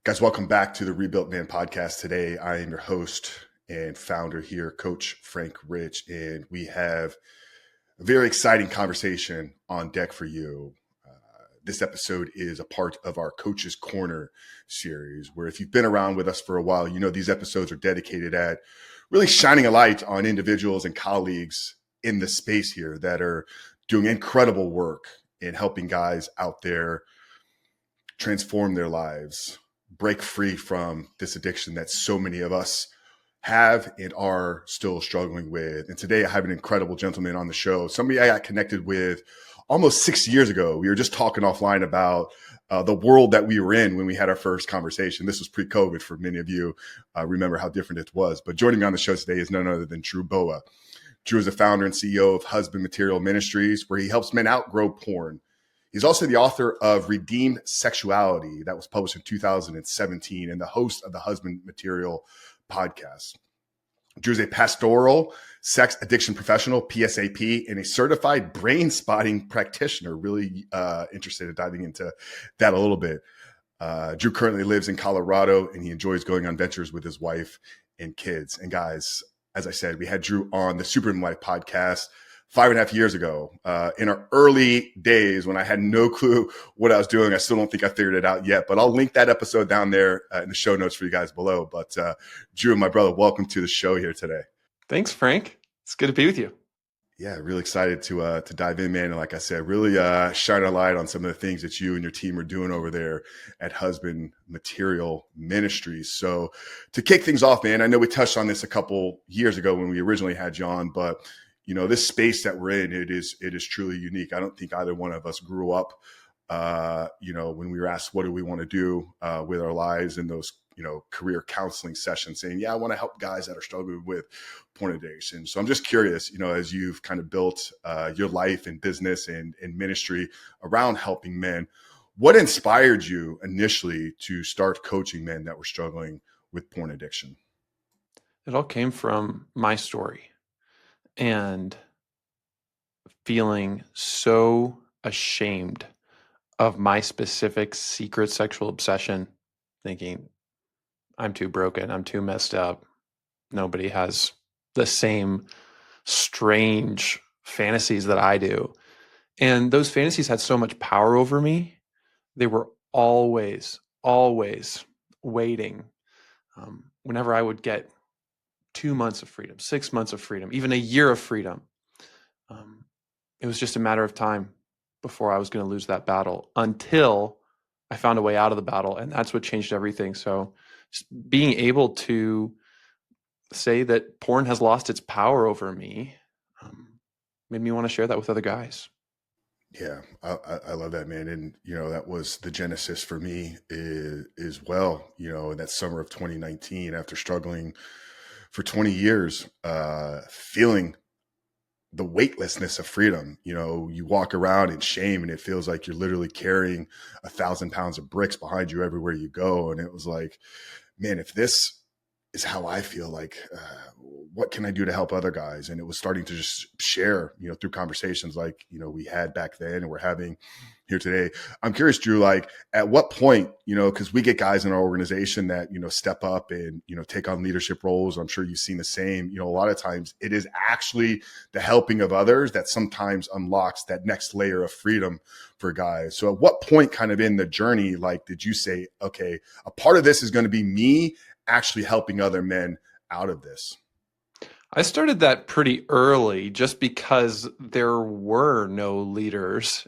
Guys, welcome back to the Rebuilt Man podcast. Today, I am your host and founder here, Coach Frank Rich, and we have a very exciting conversation on deck for you. This episode is a part of our Coach's Corner series, where if you've been around with us for a while, you know these episodes are dedicated at really shining a light on individuals and colleagues in the space here that are doing incredible work in helping guys out there transform their lives, break free from this addiction that so many of us have and are still struggling with. And today I have an incredible gentleman on the show, somebody I got connected with almost 6 years ago. We were just talking offline about the world that we were in when we had our first conversation. This was pre-COVID for many of you. Remember how different it was. But joining me on the show today is none other than Drew Boa. Drew is the founder and CEO of Husband Material Ministries, where he helps men outgrow porn. He's also the author of Redeemed Sexuality, that was published in 2017, and the host of the Husband Material podcast. Drew's a pastoral sex addiction professional, PSAP, and a certified brain spotting practitioner. Really interested in diving into that a little bit. Drew currently lives in Colorado, and he enjoys going on ventures with his wife and kids. And guys, as I said, we had Drew on the Superman Life podcast 5.5 years ago, in our early days when I had no clue what I was doing. I still don't think I figured it out yet, but I'll link that episode down there in the show notes for you guys below. But Drew, my brother, welcome to the show here today. Thanks, Frank. It's good to be with you. Yeah, really excited to dive in, man. And like I said, really shine a light on some of the things that you and your team are doing over there at Husband Material Ministries. So to kick things off, man, I know we touched on this a couple years ago when we originally had you on, but you know, this space that we're in, it is truly unique. I don't think either one of us grew up, when we were asked, what do we want to do with our lives in those, career counseling sessions saying, yeah, I want to help guys that are struggling with porn addiction. So I'm just curious, as you've kind of built your life and business and ministry around helping men, what inspired you initially to start coaching men that were struggling with porn addiction? It all came from my story and feeling so ashamed of my specific secret sexual obsession, thinking I'm too broken, I'm too messed up. Nobody has the same strange fantasies that I do. And those fantasies had so much power over me. They were always waiting. Whenever I would get 2 months of freedom, 6 months of freedom, even a year of freedom, it was just a matter of time before I was going to lose that battle, until I found a way out of the battle. And that's what changed everything. So just being able to say that porn has lost its power over me made me want to share that with other guys. Yeah, I love that, man. And, that was the genesis for me as well, in that summer of 2019, after struggling for 20 years, feeling the weightlessness of freedom. You walk around in shame and it feels like you're literally carrying 1,000 pounds of bricks behind you everywhere you go. And it was like, man, if this is how I feel, like, what can I do to help other guys? And it was starting to just share, through conversations like, we had back then and we're having here today. I'm curious, Drew, like at what point, because we get guys in our organization that, step up and, take on leadership roles. I'm sure you've seen the same, a lot of times it is actually the helping of others that sometimes unlocks that next layer of freedom for guys. So at what point kind of in the journey, like, did you say, okay, a part of this is going to be me actually helping other men out of this? I started that pretty early just because there were no leaders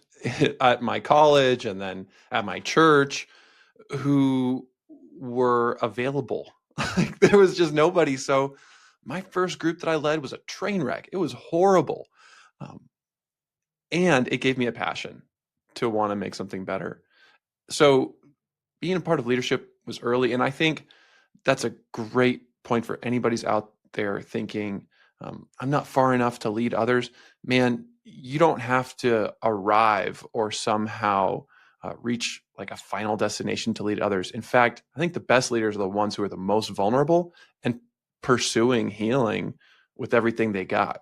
at my college and then at my church who were available. Like, there was just nobody. So my first group that I led was a train wreck. It was horrible. And it gave me a passion to want to make something better. So being a part of leadership was early. And I think that's a great point for anybody's out there thinking, I'm not far enough to lead others. Man, you don't have to arrive or somehow reach like a final destination to lead others. In fact, I think the best leaders are the ones who are the most vulnerable and pursuing healing with everything they got.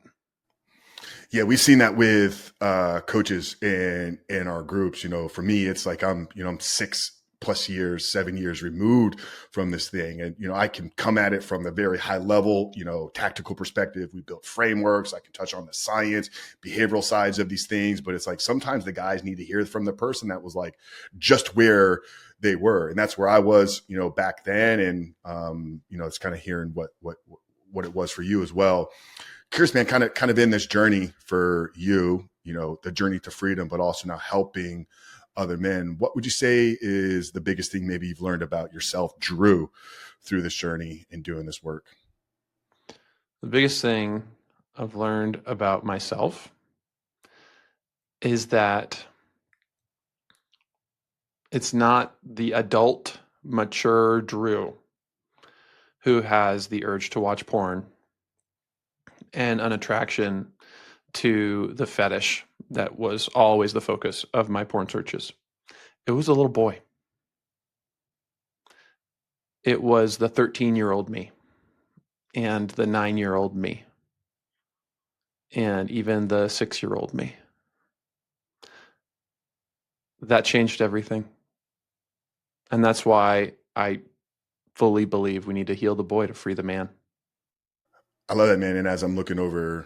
Yeah, we've seen that with coaches in our groups. For me, it's like I'm 6+ plus years, 7 years removed from this thing. And, I can come at it from a very high level, tactical perspective. We built frameworks. I can touch on the science, behavioral sides of these things, but it's like sometimes the guys need to hear from the person that was like just where they were. And that's where I was, back then. And, it's kind of hearing what it was for you as well. Curious, man, kind of in this journey for you, the journey to freedom, but also now helping other men. What would you say is the biggest thing maybe you've learned about yourself, Drew, through this journey and doing this work? The biggest thing I've learned about myself is that it's not the adult, mature Drew who has the urge to watch porn and an attraction to the fetish that was always the focus of my porn searches. It was a little boy. It was the 13-year-old me and the 9-year-old me and even the 6-year-old me. That changed everything. And that's why I fully believe we need to heal the boy to free the man. I love that, man. And as I'm looking over,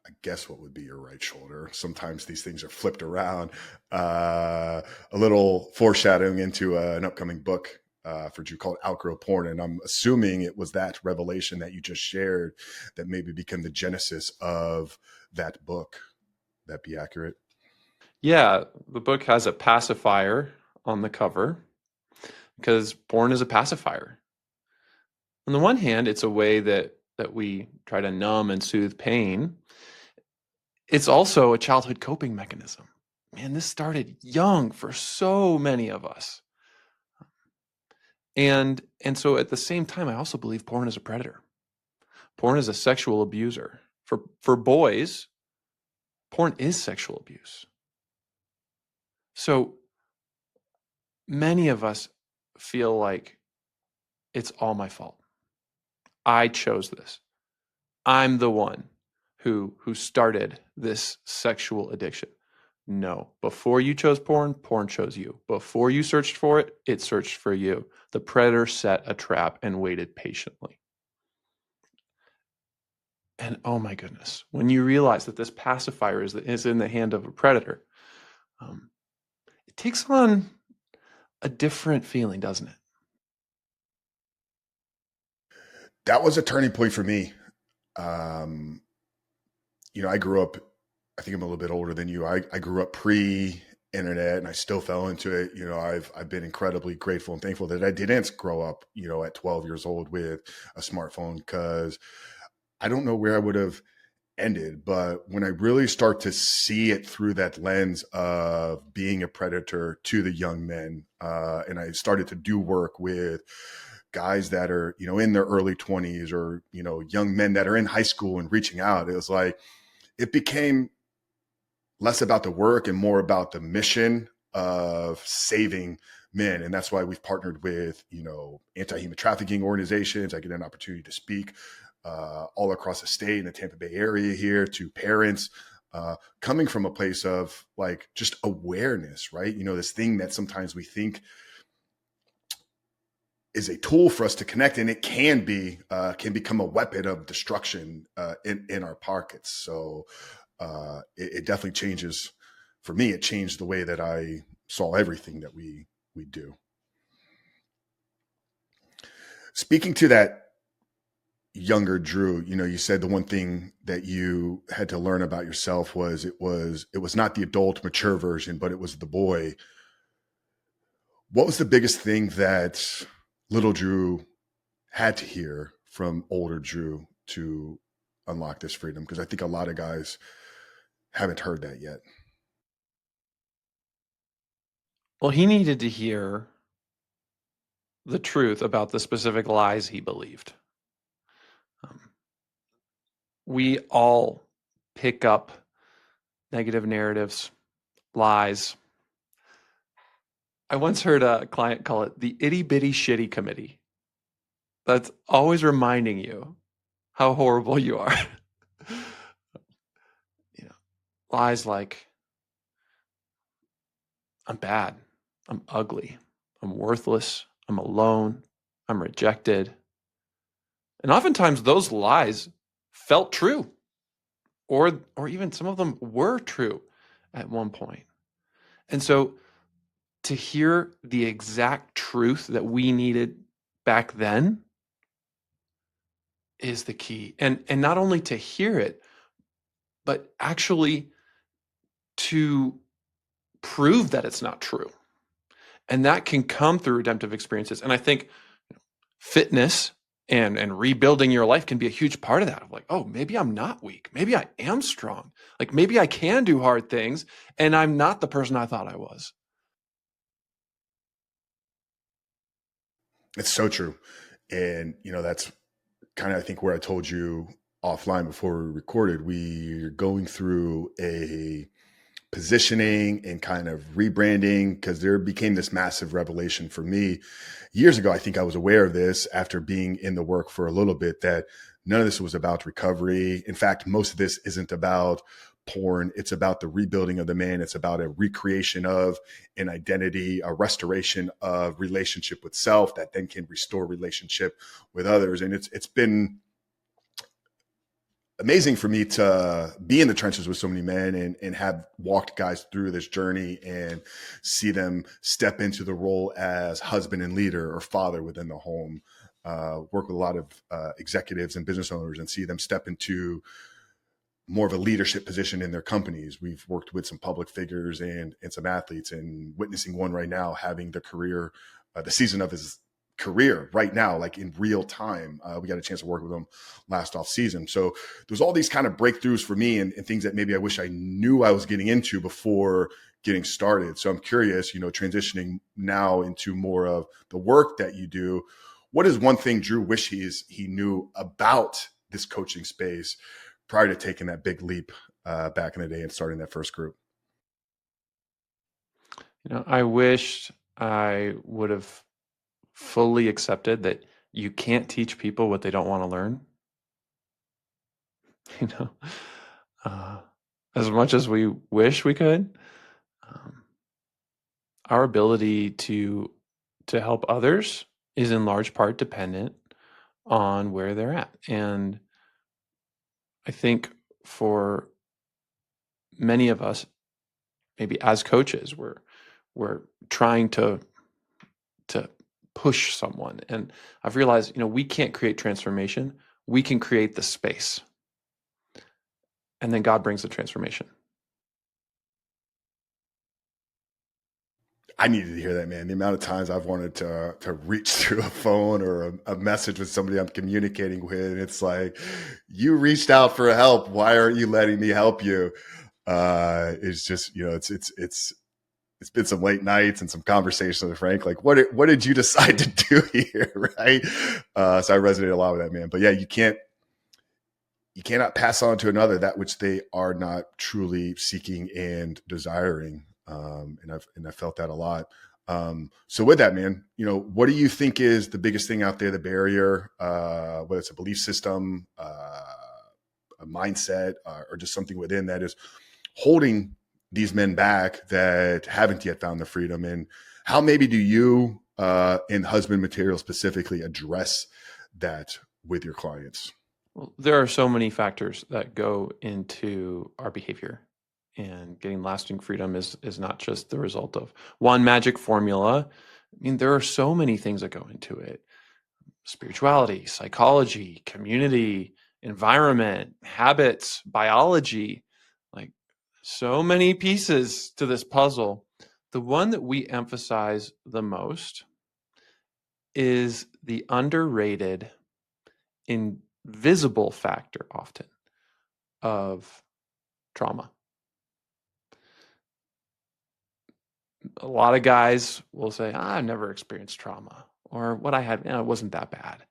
I guess what would be your right shoulder. Sometimes these things are flipped around. A little foreshadowing into an upcoming book for Drew called Outgrow Porn. And I'm assuming it was that revelation that you just shared that maybe became the genesis of that book. That be accurate? Yeah, the book has a pacifier on the cover because porn is a pacifier. On the one hand, it's a way that we try to numb and soothe pain. It's also a childhood coping mechanism. Man, this started young for so many of us. And so at the same time, I also believe porn is a predator. Porn is a sexual abuser. For boys, porn is sexual abuse. So many of us feel like it's all my fault. I chose this. I'm the one who started this sexual addiction. No, before you chose porn, porn chose you. Before you searched for it, it searched for you. The predator set a trap and waited patiently. And oh my goodness, when you realize that this pacifier is in the hand of a predator, it takes on a different feeling, doesn't it? That was a turning point for me. Um, I grew up, I think I'm a little bit older than you. I grew up pre-internet and I still fell into it. I've been incredibly grateful and thankful that I didn't grow up, at 12 years old with a smartphone, because I don't know where I would have ended. But when I really start to see it through that lens of being a predator to the young men, and I started to do work with guys that are, in their early 20s, or, young men that are in high school and reaching out, it was like, it became less about the work and more about the mission of saving men. And that's why we've partnered with, anti-human trafficking organizations. I get an opportunity to speak all across the state in the Tampa Bay area here to parents, coming from a place of like just awareness, right? This thing that sometimes we think is a tool for us to connect, and it can become a weapon of destruction in our pockets. So it definitely changes. For me, it changed the way that I saw everything that we do. Speaking to that younger Drew, you said the one thing that you had to learn about yourself was it was not the adult mature version, but it was the boy. What was the biggest thing that little Drew had to hear from older Drew to unlock this freedom? Because I think a lot of guys haven't heard that yet. Well, he needed to hear the truth about the specific lies he believed. We all pick up negative narratives, lies. I once heard a client call it the itty bitty shitty committee. That's always reminding you how horrible you are. Lies like, I'm bad. I'm ugly, I'm worthless, I'm alone, I'm rejected. And oftentimes those lies felt true, or even some of them were true at one point. And so to hear the exact truth that we needed back then is the key. And not only to hear it, but actually to prove that it's not true. And that can come through redemptive experiences. And I think fitness and rebuilding your life can be a huge part of that. Of like, oh, maybe I'm not weak. Maybe I am strong. Like maybe I can do hard things and I'm not the person I thought I was. It's so true. And, that's kind of, I think, where I told you offline before we recorded, we're going through a positioning and kind of rebranding because there became this massive revelation for me years ago. I think I was aware of this after being in the work for a little bit, that none of this was about recovery. In fact, most of this isn't about porn. It's about the rebuilding of the man. It's about a recreation of an identity, a restoration of relationship with self that then can restore relationship with others. And it's been amazing for me to be in the trenches with so many men and have walked guys through this journey and see them step into the role as husband and leader or father within the home. Work with a lot of executives and business owners and see them step into more of a leadership position in their companies. We've worked with some public figures and some athletes, and witnessing one right now having the career, the season of his career right now, like in real time. We got a chance to work with him last off season. So there's all these kind of breakthroughs for me and things that maybe I wish I knew I was getting into before getting started. So I'm curious, transitioning now into more of the work that you do. What is one thing Drew wishes he knew about this coaching space prior to taking that big leap back in the day and starting that first group? I wished I would have fully accepted that you can't teach people what they don't want to learn. You know, uh, as much as we wish we could, um, our ability to help others is in large part dependent on where they're at. And I think for many of us, maybe as coaches, we're trying to push someone. And I've realized, we can't create transformation. We can create the space. And then God brings the transformation. I needed to hear that, man. The amount of times I've wanted to reach through a phone or a message with somebody I'm communicating with, and it's like, you reached out for help. Why aren't you letting me help you? It's just, it's been some late nights and some conversations with Frank. Like, what did you decide to do here, right? So I resonate a lot with that, man. But yeah, you cannot pass on to another that which they are not truly seeking and desiring. And I've felt that a lot. So with that, man, what do you think is the biggest thing out there, the barrier, whether it's a belief system, a mindset, or just something within that is holding these men back that haven't yet found the freedom? And how maybe do you, in Husband Material specifically, address that with your clients? Well, there are so many factors that go into our behavior, and getting lasting freedom is not just the result of one magic formula. I mean, there are so many things that go into it: spirituality, psychology, community, environment, habits, biology, like so many pieces to this puzzle. The one that we emphasize the most is the underrated, invisible factor often of trauma. A lot of guys will say, I've never experienced trauma, or what I had, it wasn't that bad.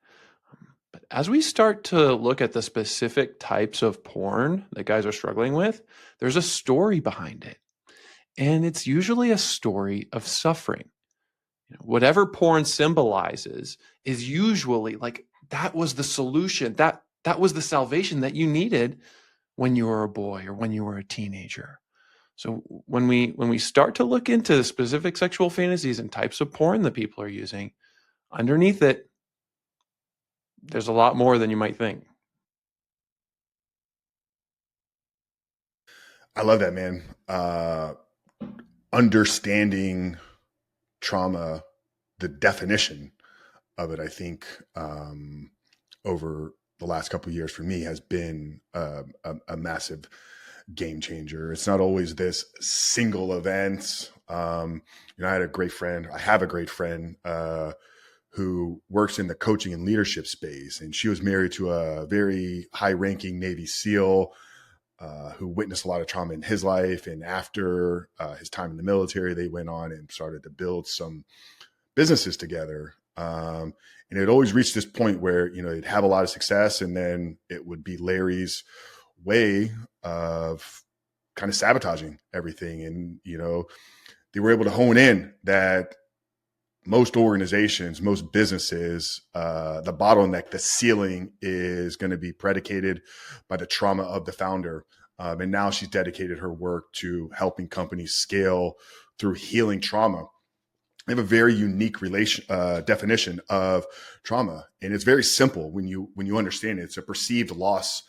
But as we start to look at the specific types of porn that guys are struggling with, there's a story behind it. And it's usually a story of suffering. Whatever porn symbolizes is usually like, that was the solution. That was the salvation that you needed when you were a boy or when you were a teenager. So when we start to look into the specific sexual fantasies and types of porn that people are using, underneath it, there's a lot more than you might think. I love that, man. Understanding trauma, the definition of it, I think, over the last couple of years for me has been a massive game changer. It's not always this single event. I had a great friend. I have a great friend who works in the coaching and leadership space, and she was married to a very high-ranking Navy SEAL who witnessed a lot of trauma in his life. And after his time in the military, they went on and started to build some businesses together. And it always reached this point where, they'd have a lot of success, and then it would be Larry's way of kind of sabotaging everything. And, they were able to hone in that most organizations, most businesses, the bottleneck, the ceiling is going to be predicated by the trauma of the founder. And now she's dedicated her work to helping companies scale through healing trauma. They have a very unique definition of trauma, and it's very simple when you understand it. It's a perceived loss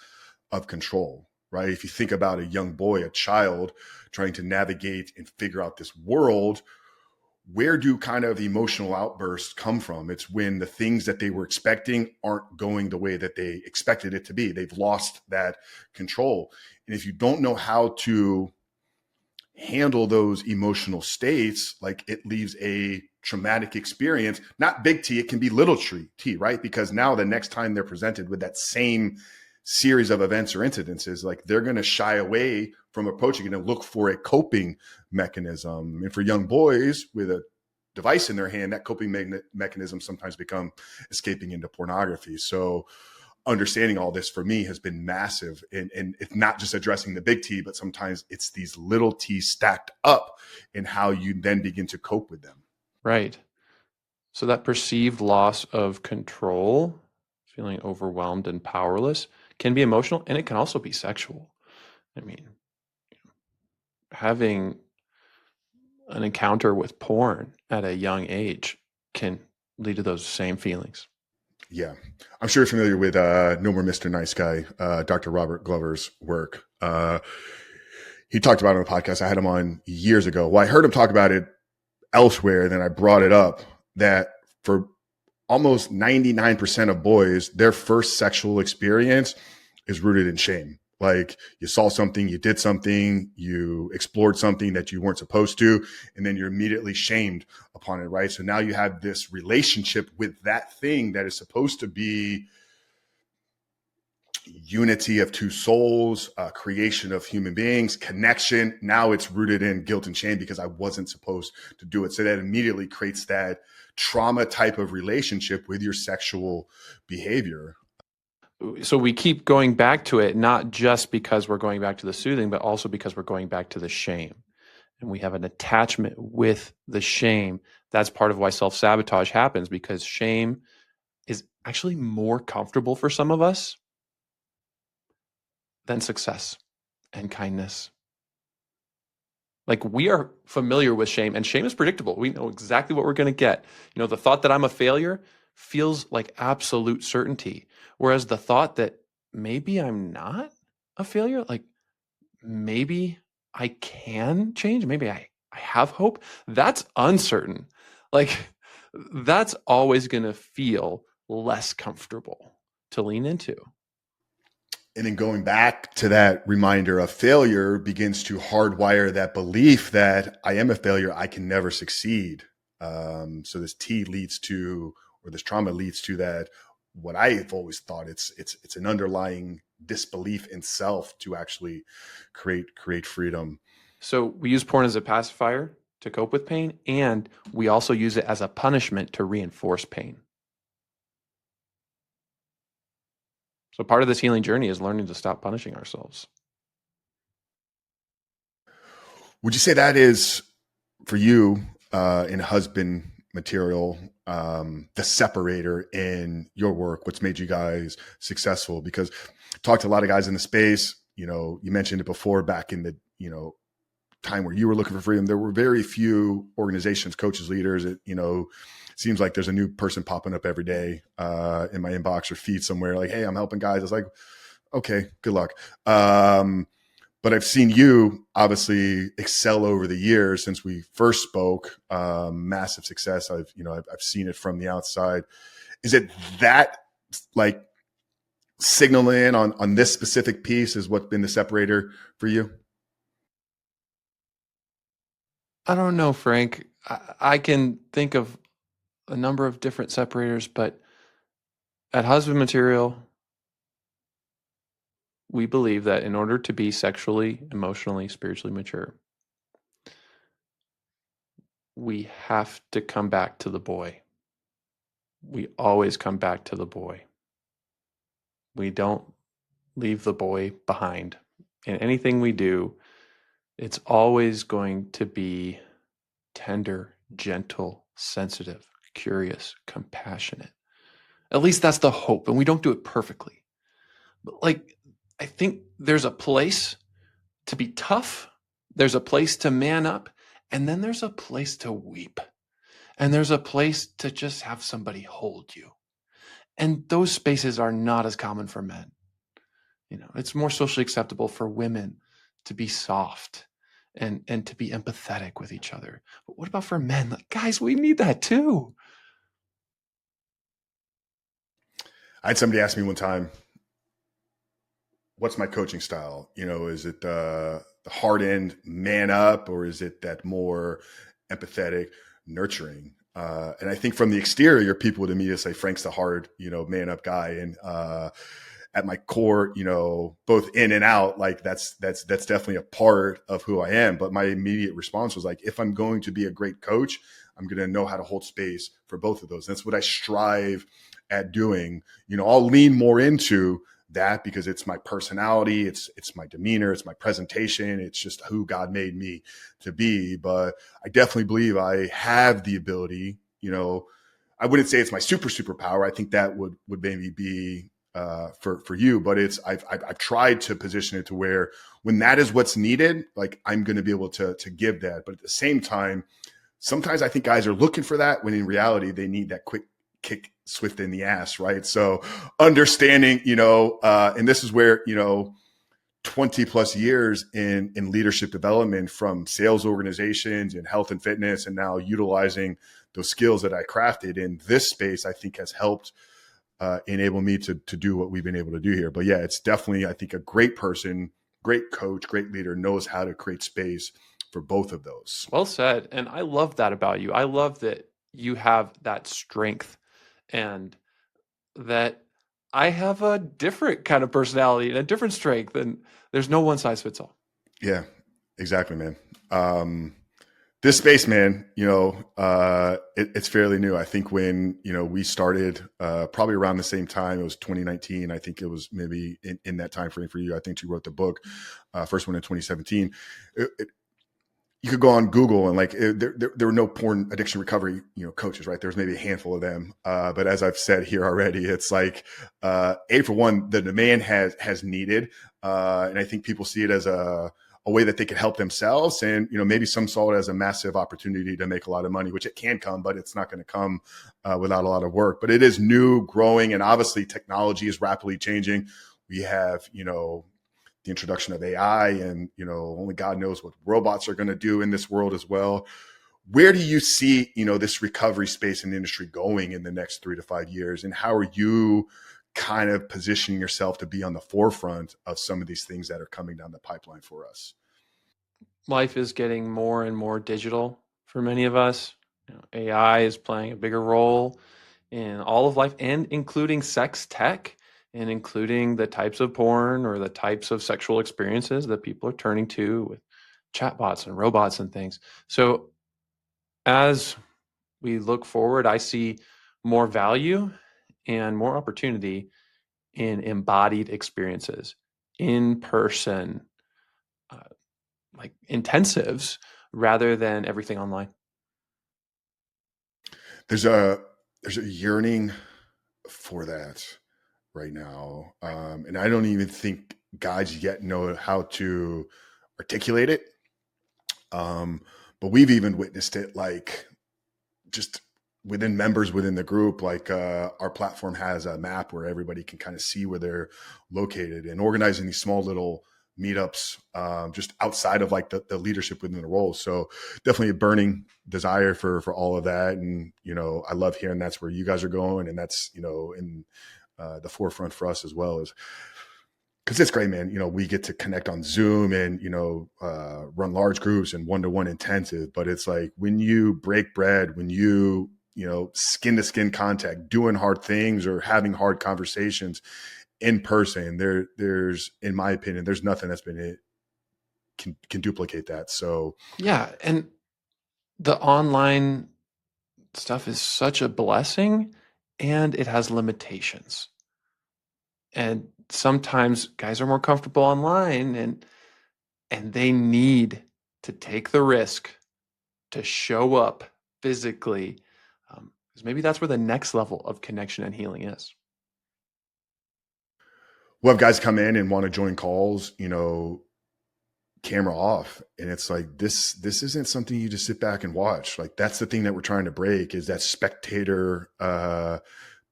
of control, right? If you think about a young boy, a child trying to navigate and figure out this world, where do kind of emotional outbursts come from? It's when the things that they were expecting aren't going the way that they expected it to be. They've lost that control. And if you don't know how to handle those emotional states, like, it leaves a traumatic experience, not big T, it can be little t, right? Because now the next time they're presented with that same series of events or incidences, like, they're going to shy away from approaching it and look for a coping mechanism. And for young boys with a device in their hand, that coping mechanism sometimes become escaping into pornography. So understanding all this for me has been massive. And it's not just addressing the big T, but sometimes it's these little T's stacked up and how you then begin to cope with them. Right. So that perceived loss of control, feeling overwhelmed and powerless, can be emotional, and it can also be sexual. I mean, having an encounter with porn at a young age can lead to those same feelings. Yeah. I'm sure you're familiar with No More Mr. Nice Guy, Dr. Robert Glover's work. He talked about it on the podcast. I had him on years ago. Well, I heard him talk about it elsewhere, and then I brought it up that for almost 99% of boys, their first sexual experience is rooted in shame. Like, you saw something, you did something, you explored something that you weren't supposed to, and then you're immediately shamed upon it, right? So now you have this relationship with that thing that is supposed to be unity of two souls, creation of human beings, connection. Now it's rooted in guilt and shame because I wasn't supposed to do it. So that immediately creates that trauma type of relationship with your sexual behavior. So we keep going back to it, not just because we're going back to the soothing, but also because we're going back to the shame. And we have an attachment with the shame. That's part of why self-sabotage happens, because shame is actually more comfortable for some of us than success and kindness. Like, we are familiar with shame, and shame is predictable. We know exactly what we're going to get. The thought that I'm a failure feels like absolute certainty. Whereas the thought that maybe I'm not a failure, like maybe I can change, maybe I have hope, that's uncertain. Like, that's always going to feel less comfortable to lean into. And then going back to that reminder of failure begins to hardwire that belief that I am a failure, I can never succeed. So this T leads to, or this trauma leads to that, what I've always thought it's an underlying disbelief in self to actually create freedom. So we use porn as a pacifier to cope with pain, and we also use it as a punishment to reinforce pain. So part of this healing journey is learning to stop punishing ourselves. Would you say that is, for you, in Husband Material, the separator in your work, what's made you guys successful? Because I talked to a lot of guys in the space, you mentioned it before, back in the, time where you were looking for freedom, there were very few organizations, coaches, leaders. It seems like there's a new person popping up every day in my inbox or feed somewhere like, hey, I'm helping guys. I was like, okay, good luck. But I've seen you obviously excel over the years since we first spoke. Massive success. I've seen it from the outside. Is it that like signaling on this specific piece is what's been the separator for you? I don't know, Frank. I can think of a number of different separators, but at Husband Material, we believe that in order to be sexually, emotionally, spiritually mature, we have to come back to the boy. We always come back to the boy. We don't leave the boy behind. In anything we do, it's always going to be tender, gentle, sensitive, curious, compassionate. At least that's the hope, and we don't do it perfectly. But like, I think there's a place to be tough, there's a place to man up, and then there's a place to weep. And there's a place to just have somebody hold you. And those spaces are not as common for men. It's more socially acceptable for women to be soft and to be empathetic with each other. But what about for men? Like, guys, we need that too. I had somebody ask me one time, what's my coaching style? Is it the hard end man up, or is it that more empathetic, nurturing? And I think from the exterior, people would immediately say Frank's the hard, man up guy. And at my core, both in and out, like that's definitely a part of who I am. But my immediate response was like, if I'm going to be a great coach, I'm going to know how to hold space for both of those. That's what I strive at doing. I'll lean more into that because it's my personality, it's my demeanor, it's my presentation, it's just who God made me to be. But I definitely believe I have the ability. I wouldn't say it's my superpower. I think that would maybe be for you, but I've tried to position it to where when that is what's needed, like I'm going to be able to give that. But at the same time, sometimes I think guys are looking for that when in reality they need that quick kick swift in the ass, right? So understanding, and this is where, 20 plus years in leadership development from sales organizations and health and fitness, and now utilizing those skills that I crafted in this space, I think has helped enable me to do what we've been able to do here. But yeah, it's definitely, I think a great person, great coach, great leader knows how to create space for both of those. Well said. And I love that about you. I love that you have that strength and that I have a different kind of personality and a different strength, and there's no one size fits all. Yeah, exactly, man. This space, man, it's fairly new. I think when, we started probably around the same time, it was 2019. I think it was maybe in that time frame for you. I think you wrote the book, first one in 2017. You could go on Google and there were no porn addiction recovery, coaches, right? There's maybe a handful of them. But as I've said here already, it's like, for one, the demand has needed. And I think people see it as a way that they can help themselves. And, maybe some saw it as a massive opportunity to make a lot of money, which it can come, but it's not going to come without a lot of work. But it is new, growing, and obviously technology is rapidly changing. We have, the introduction of AI and, only God knows what robots are going to do in this world as well. Where do you see, this recovery space in the industry going in the next 3 to 5 years? And how are you kind of positioning yourself to be on the forefront of some of these things that are coming down the pipeline for us? Life is getting more and more digital for many of us. AI is playing a bigger role in all of life, and including sex tech, and including the types of porn or the types of sexual experiences that people are turning to with chatbots and robots and things. So as we look forward, I see more value and more opportunity in embodied experiences, in person, uh, like intensives, rather than everything online. There's a yearning for that right now. And I don't even think guys yet know how to articulate it. But we've even witnessed it like just within members within the group. Like our platform has a map where everybody can kind of see where they're located, and organizing these small little meetups just outside of like the leadership within the role. So definitely a burning desire for all of that. And, I love hearing that's where you guys are going. And that's, in the forefront for us as well, is because it's great, man. We get to connect on Zoom and, run large groups and one-to-one intensive. But it's like when you break bread, when you, skin to skin contact, doing hard things or having hard conversations in person, there's, in my opinion, there's nothing that's been can duplicate that. So Yeah. And the online stuff is such a blessing, and it has limitations. And sometimes guys are more comfortable online, and they need to take the risk to show up physically, because maybe that's where the next level of connection and healing is. we'll have guys come in and want to join calls, camera off, and it's like this isn't something you just sit back and watch. Like that's the thing that we're trying to break, is that spectator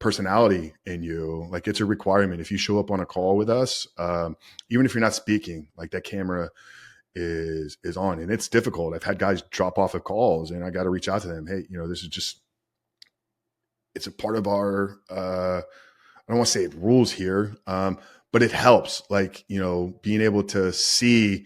personality in you. Like it's a requirement. If you show up on a call with us, even if you're not speaking, like that camera is on, and it's difficult. I've had guys drop off of calls and I got to reach out to them. Hey, this is just, it's a part of our I don't want to say it rules here, but it helps. Like, being able to see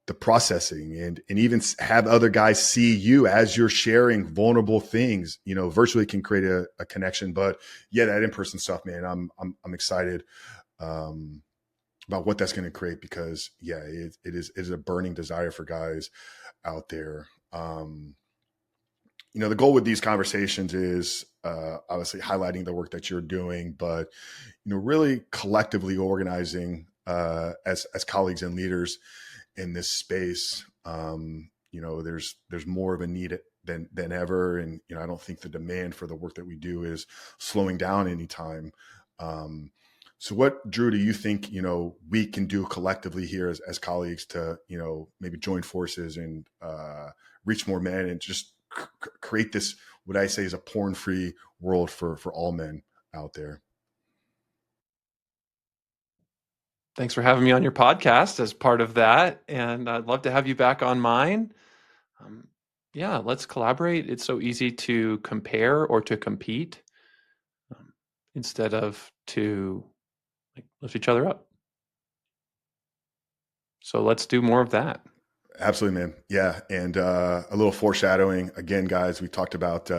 the processing and even have other guys see you as you're sharing vulnerable things, virtually can create a connection. But yeah, that in-person stuff, man, I'm excited about what that's going to create, because yeah, it is a burning desire for guys out there. The goal with these conversations is obviously highlighting the work that you're doing, but really collectively organizing as colleagues and leaders in this space. There's more of a need than ever, and I don't think the demand for the work that we do is slowing down anytime. So what, Drew, do you think we can do collectively here as colleagues to maybe join forces and reach more men and just create this, what I say is a porn-free world for all men out there? Thanks for having me on your podcast as part of that. And I'd love to have you back on mine. Yeah, let's collaborate. It's so easy to compare or to compete, instead of to lift each other up. So let's do more of that. Absolutely, man. Yeah. And a little foreshadowing again, guys, we talked about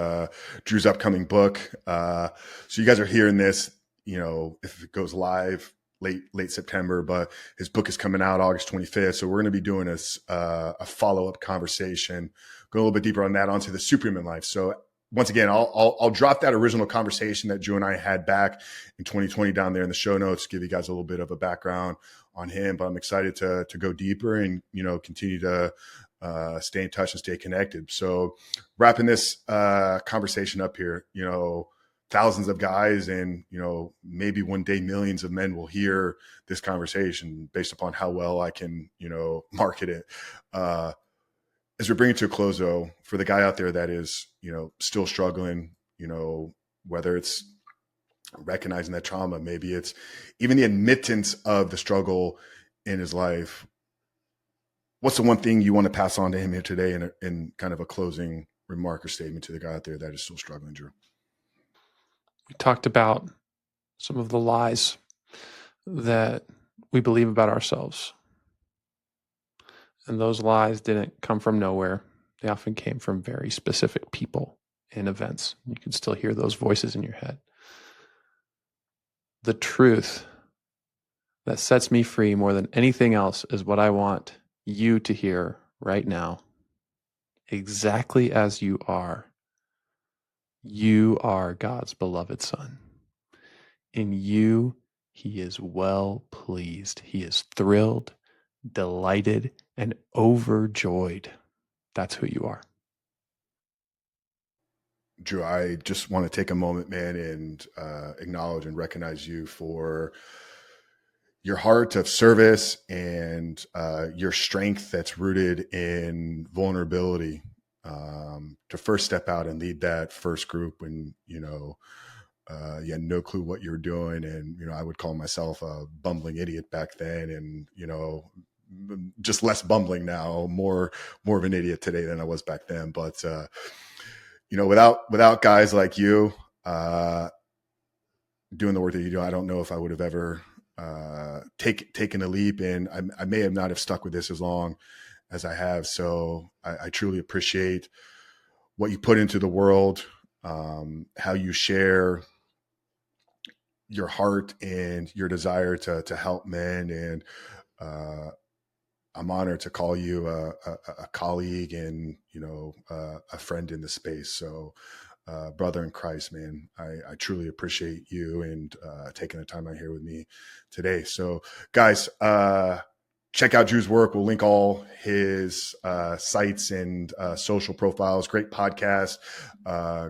Drew's upcoming book. So you guys are hearing this, if it goes live late September, but his book is coming out August 25th. So we're going to be doing a follow-up conversation, going a little bit deeper on that, onto the superhuman life. So once again, I'll drop that original conversation that Drew and I had back in 2020 down there in the show notes, give you guys a little bit of a background on him. But I'm excited to go deeper and continue to stay in touch and stay connected. So wrapping this conversation up here, thousands of guys and maybe one day millions of men will hear this conversation based upon how well I can market it. As we bring it to a close, though, for the guy out there that is still struggling, whether it's recognizing that trauma, maybe it's even the admittance of the struggle in his life, what's the one thing you want to pass on to him here today in kind of a closing remark or statement to the guy out there that is still struggling, Drew? We talked about some of the lies that we believe about ourselves. And those lies didn't come from nowhere. They often came from very specific people and events. You can still hear those voices in your head. The truth that sets me free more than anything else is what I want you to hear right now. Exactly as you are. You are God's beloved Son. In you, He is well pleased. He is thrilled, delighted, and overjoyed. That's who you are. Drew, I just want to take a moment, man, and acknowledge and recognize you for your heart of service and your strength that's rooted in vulnerability, to first step out and lead that first group when, you had no clue what you were doing. And, I would call myself a bumbling idiot back then, and, just less bumbling now, more of an idiot today than I was back then. But, without guys like you, doing the work that you do, I don't know if I would have ever taken a leap, and I may have not have stuck with this as long as I have. So I truly appreciate what you put into the world, how you share your heart and your desire to help men. And I'm honored to call you a colleague and, a friend in the space. So, brother in Christ, man, I truly appreciate you and taking the time out here with me today. So, guys, check out Drew's work. We'll link all his sites and social profiles. Great podcast,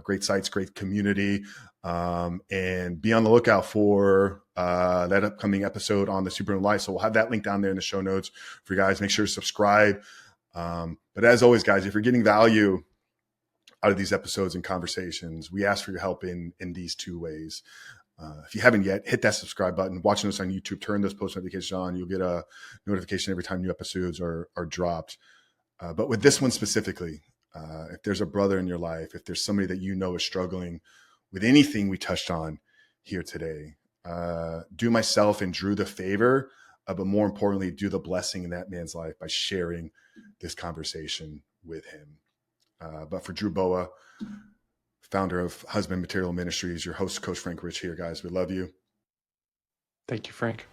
great sites, great community. And be on the lookout for that upcoming episode on the Super Life. So we'll have that link down there in the show notes for you guys. Make sure to subscribe. But as always, guys, if you're getting value out of these episodes and conversations, we ask for your help in these two ways. If you haven't yet, hit that subscribe button. Watching us on YouTube, turn those post notifications on. You'll get a notification every time new episodes are dropped. But with this one specifically, if there's a brother in your life, if there's somebody that is struggling with anything we touched on here today, do myself and Drew the favor, but more importantly, do the blessing in that man's life by sharing this conversation with him. But for Drew Boa, founder of Husband Material Ministries, your host, Coach Frank Rich here, guys. We love you. Thank you, Frank.